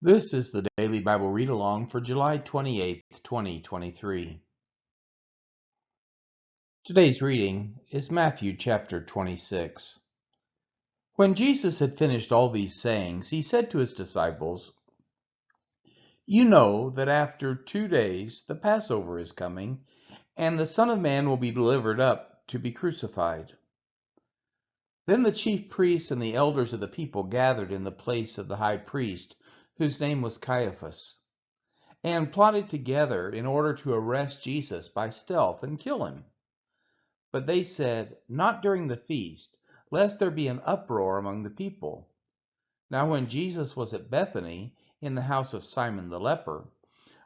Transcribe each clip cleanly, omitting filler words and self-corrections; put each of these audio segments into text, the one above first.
This is the Daily Bible Read Along for July 28th, 2023. Today's reading is Matthew chapter 26. When Jesus had finished all these sayings, he said to his disciples, "You know that after 2 days the Passover is coming, and the Son of Man will be delivered up to be crucified." Then the chief priests and the elders of the people gathered in the place of the high priest, whose name was Caiaphas, and plotted together in order to arrest Jesus by stealth and kill him. But they said, "Not during the feast, lest there be an uproar among the people." Now when Jesus was at Bethany, in the house of Simon the leper,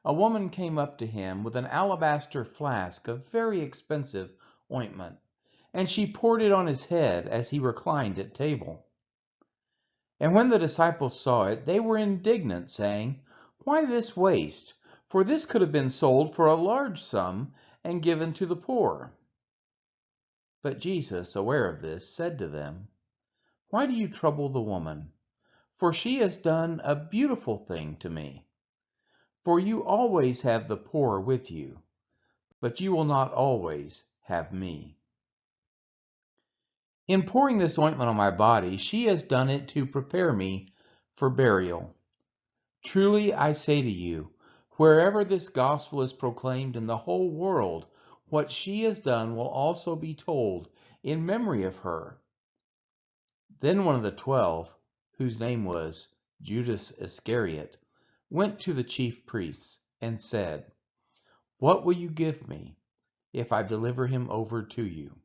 a woman came up to him with an alabaster flask of very expensive ointment, and she poured it on his head as he reclined at table. And when the disciples saw it, they were indignant, saying, "Why this waste? For this could have been sold for a large sum and given to the poor." But Jesus, aware of this, said to them, "Why do you trouble the woman? For she has done a beautiful thing to me. For you always have the poor with you, but you will not always have me. In pouring this ointment on my body, she has done it to prepare me for burial. Truly I say to you, wherever this gospel is proclaimed in the whole world, what she has done will also be told in memory of her." Then one of the 12, whose name was Judas Iscariot, went to the chief priests and said, "What will you give me if I deliver him over to you?"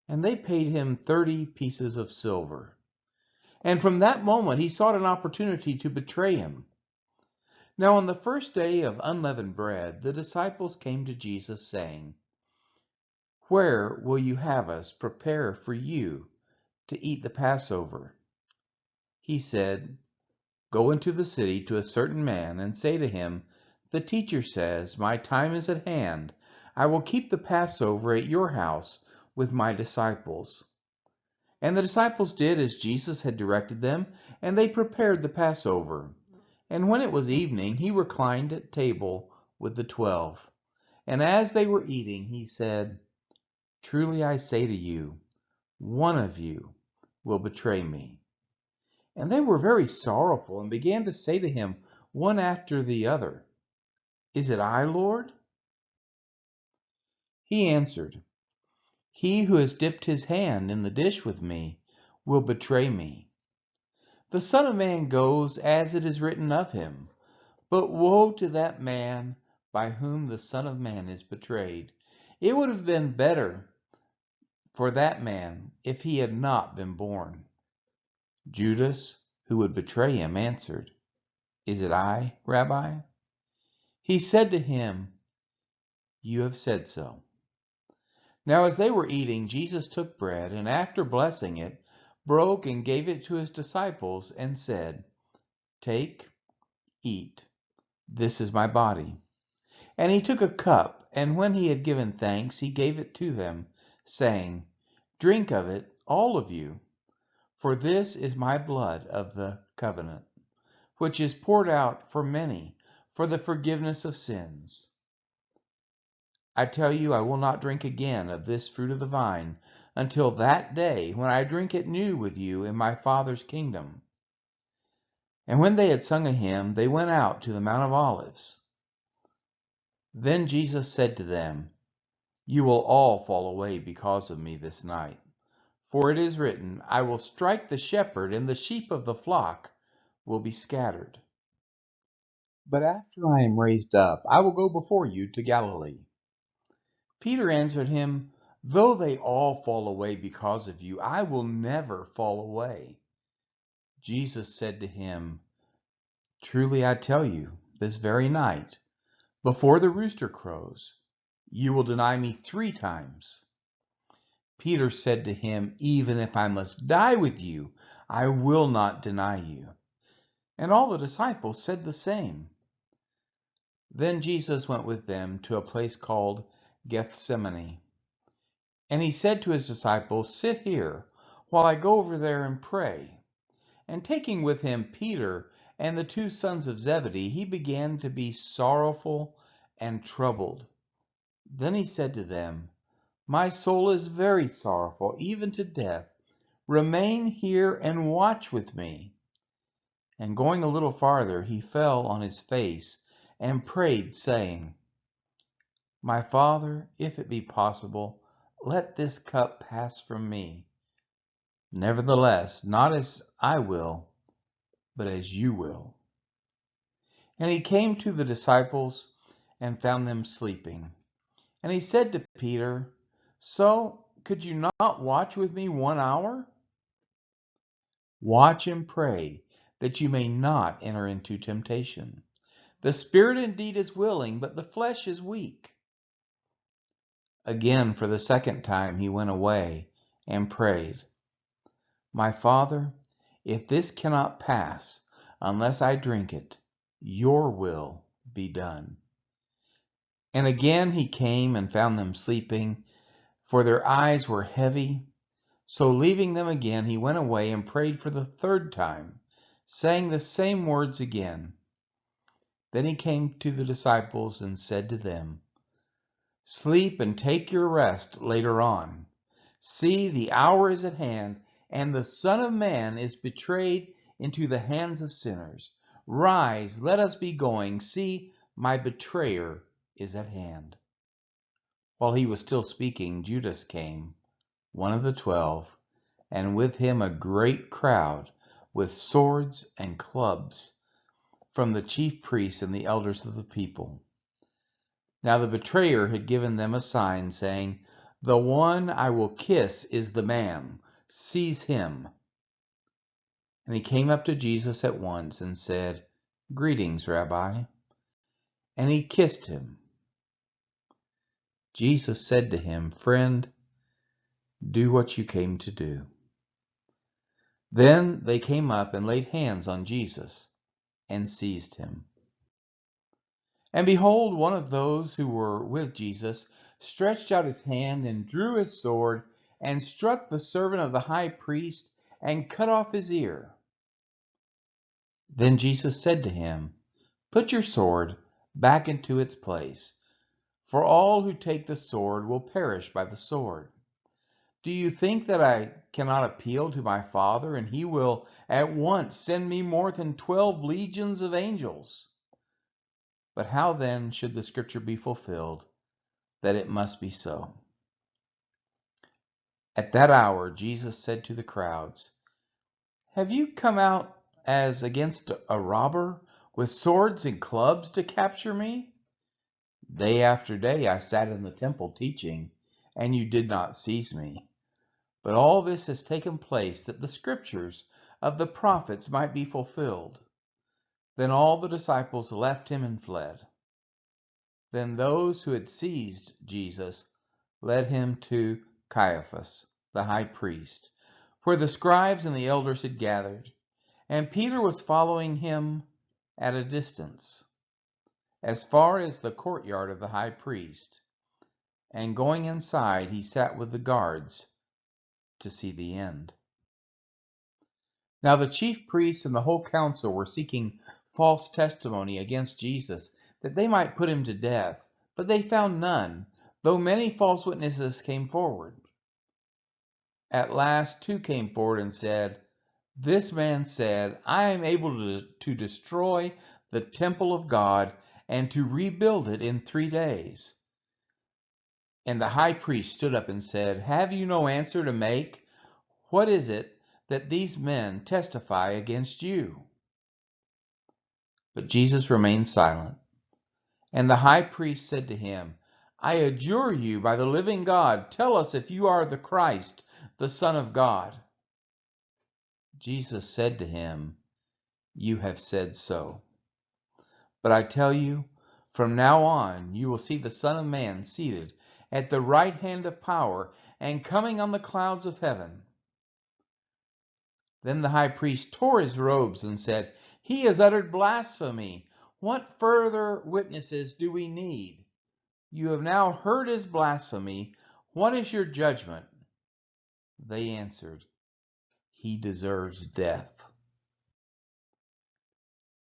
And they paid him 30 pieces of silver. And from that moment he sought an opportunity to betray him. Now on the first day of unleavened bread, the disciples came to Jesus, saying, "Where will you have us prepare for you to eat the Passover?" He said, "Go into the city to a certain man and say to him, 'The teacher says, my time is at hand. I will keep the Passover at your house with my disciples.'" And the disciples did as Jesus had directed them, and they prepared the Passover. And when it was evening, he reclined at table with the 12. And as they were eating, he said, "Truly I say to you, one of you will betray me." And they were very sorrowful and began to say to him one after the other, "Is it I, Lord?" He answered, "He who has dipped his hand in the dish with me will betray me. The Son of Man goes as it is written of him, but woe to that man by whom the Son of Man is betrayed. It would have been better for that man if he had not been born." Judas, who would betray him, answered, "Is it I, Rabbi?" He said to him, "You have said so." Now as they were eating, Jesus took bread, and after blessing it, broke and gave it to his disciples, and said, "Take, eat, this is my body." And he took a cup, and when he had given thanks, he gave it to them, saying, "Drink of it, all of you, for this is my blood of the covenant, which is poured out for many for the forgiveness of sins. I tell you, I will not drink again of this fruit of the vine until that day when I drink it new with you in my Father's kingdom." And when they had sung a hymn, they went out to the Mount of Olives. Then Jesus said to them, "You will all fall away because of me this night. For it is written, I will strike the shepherd, and the sheep of the flock will be scattered. But after I am raised up, I will go before you to Galilee." Peter answered him, "Though they all fall away because of you, I will never fall away." Jesus said to him, "Truly I tell you, this very night, before the rooster crows, you will deny me 3 times." Peter said to him, "Even if I must die with you, I will not deny you." And all the disciples said the same. Then Jesus went with them to a place called Gethsemane. And he said to his disciples, "Sit here while I go over there and pray." And taking with him Peter and the two sons of Zebedee, he began to be sorrowful and troubled. Then he said to them, "My soul is very sorrowful, even to death. Remain here and watch with me." And going a little farther, he fell on his face and prayed, saying, "My Father, if it be possible, let this cup pass from me. Nevertheless, not as I will, but as you will." And he came to the disciples and found them sleeping. And he said to Peter, "So, could you not watch with me 1 hour? Watch and pray, that you may not enter into temptation. The spirit indeed is willing, but the flesh is weak." Again, for the second time, he went away and prayed, "My Father, if this cannot pass unless I drink it, your will be done." And again he came and found them sleeping, for their eyes were heavy. So leaving them again, he went away and prayed for the third time, saying the same words again. Then he came to the disciples and said to them, "Sleep and take your rest later on. See, the hour is at hand, and the Son of Man is betrayed into the hands of sinners. Rise, let us be going. See, my betrayer is at hand." While he was still speaking, Judas came, one of the 12, and with him a great crowd with swords and clubs from the chief priests and the elders of the people. Now the betrayer had given them a sign, saying, "The one I will kiss is the man. Seize him." And he came up to Jesus at once and said, "Greetings, Rabbi." And he kissed him. Jesus said to him, "Friend, do what you came to do." Then they came up and laid hands on Jesus and seized him. And behold, one of those who were with Jesus stretched out his hand and drew his sword and struck the servant of the high priest and cut off his ear. Then Jesus said to him, "Put your sword back into its place, for all who take the sword will perish by the sword. Do you think that I cannot appeal to my Father, and he will at once send me more than 12 legions of angels? But how then should the scripture be fulfilled, that it must be so?" At that hour Jesus said to the crowds, "Have you come out as against a robber, with swords and clubs to capture me? Day after day I sat in the temple teaching, and you did not seize me. But all this has taken place that the scriptures of the prophets might be fulfilled." Then all the disciples left him and fled. Then those who had seized Jesus led him to Caiaphas, the high priest, where the scribes and the elders had gathered. And Peter was following him at a distance, as far as the courtyard of the high priest. And going inside, he sat with the guards to see the end. Now the chief priests and the whole council were seeking false testimony against Jesus, that they might put him to death. But they found none, though many false witnesses came forward. At last 2 came forward and said, "This man said, 'I am able to destroy the temple of God and to rebuild it in 3 days.'" And the high priest stood up and said, "Have you no answer to make? What is it that these men testify against you?" But Jesus remained silent. And the high priest said to him, "I adjure you by the living God, tell us if you are the Christ, the Son of God." Jesus said to him, "You have said so. But I tell you, from now on you will see the Son of Man seated at the right hand of power and coming on the clouds of heaven." Then the high priest tore his robes and said, "He has uttered blasphemy. What further witnesses do we need? You have now heard his blasphemy. What is your judgment?" They answered, "He deserves death."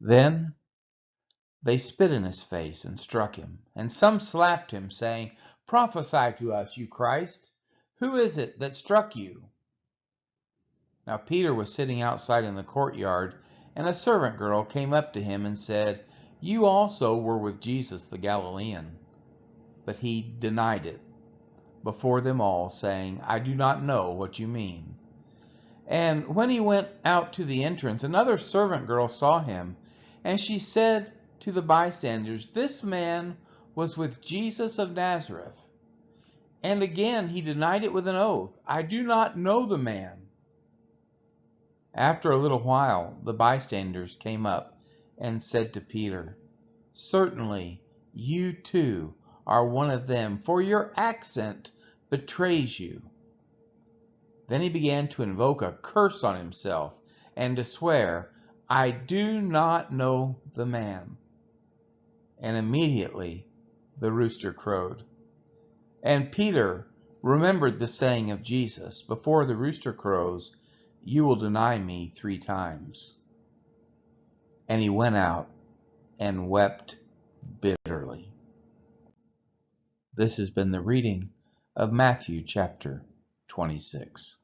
Then they spit in his face and struck him, and some slapped him, saying, "Prophesy to us, you Christ. Who is it that struck you?" Now Peter was sitting outside in the courtyard, and a servant girl came up to him and said, "You also were with Jesus the Galilean." But he denied it before them all, saying, "I do not know what you mean." And when he went out to the entrance, another servant girl saw him, and she said to the bystanders, "This man was with Jesus of Nazareth." And again he denied it with an oath, "I do not know the man." After a little while, the bystanders came up and said to Peter, "Certainly you too are one of them, for your accent betrays you." Then he began to invoke a curse on himself and to swear, "I do not know the man." And immediately the rooster crowed. And Peter remembered the saying of Jesus, "Before the rooster crows, you will deny me 3 times." And he went out and wept bitterly. This has been the reading of Matthew chapter 26.